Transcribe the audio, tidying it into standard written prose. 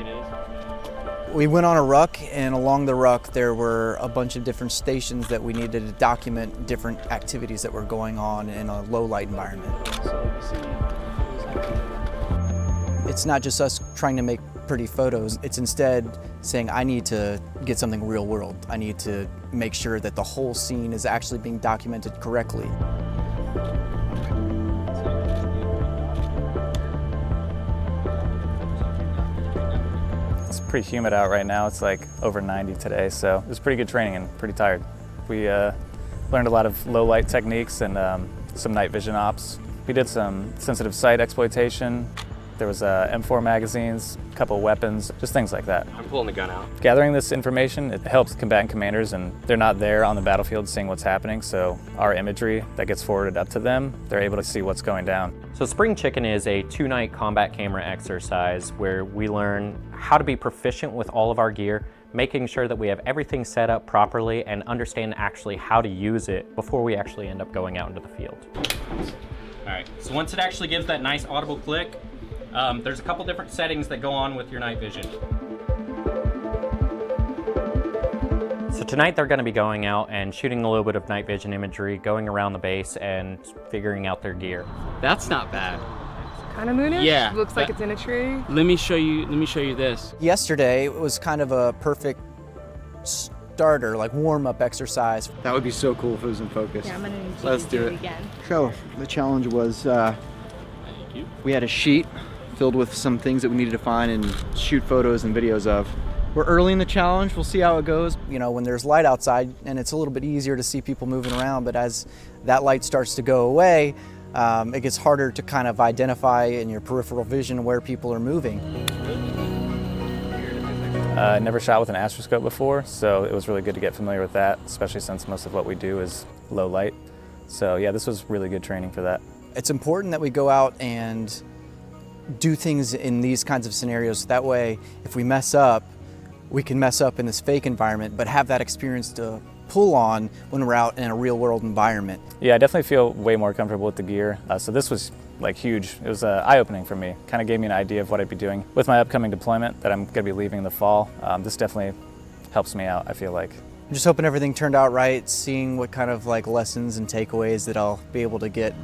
chicken is? We went on a ruck, and along the ruck there were a bunch of different stations that we needed to document different activities that were going on in a low light environment. It's not just us trying to make pretty photos, it's instead saying I need to get something real world. I need to make sure that the whole scene is actually being documented correctly. It's pretty humid out right now. It's like over 90 today, so it was pretty good training and pretty tired. We learned a lot of low light techniques and some night vision ops. We did some sensitive site exploitation. There was M4 magazines, a couple weapons, just things like that. I'm pulling the gun out. Gathering this information, it helps combatant commanders, and they're not there on the battlefield seeing what's happening, so our imagery that gets forwarded up to them, they're able to see what's going down. So Spring Chicken is a 2-night combat camera exercise where we learn how to be proficient with all of our gear, making sure that we have everything set up properly and understand actually how to use it before we actually end up going out into the field. All right, so once it actually gives that nice audible click, there's a couple different settings that go on with your night vision. So tonight they're going to be going out and shooting a little bit of night vision imagery, going around the base and figuring out their gear. That's not bad. Kind of moonish? Yeah. Looks like it's in a tree. Let me show you this. Yesterday it was kind of a perfect starter, like warm-up exercise. That would be so cool if it was in focus. Yeah, I'm gonna need Let's to do it it again. So the challenge was Thank you. we had a sheet filled with some things that we needed to find and shoot photos and videos of. We're early in the challenge, we'll see how it goes. You know, when there's light outside and it's a little bit easier to see people moving around, but as that light starts to go away, it gets harder to kind of identify in your peripheral vision where people are moving. Never shot with an astroscope before, so it was really good to get familiar with that, especially since most of what we do is low light. So yeah, this was really good training for that. It's important that we go out and do things in these kinds of scenarios. That way, if we mess up, we can mess up in this fake environment, but have that experience to pull on when we're out in a real world environment. Yeah, I definitely feel way more comfortable with the gear. So this was like huge. It was eye-opening for me. Kind of gave me an idea of what I'd be doing with my upcoming deployment that I'm going to be leaving in the fall. This definitely helps me out, I feel like. I'm just hoping everything turned out right, seeing what kind of like lessons and takeaways that I'll be able to get.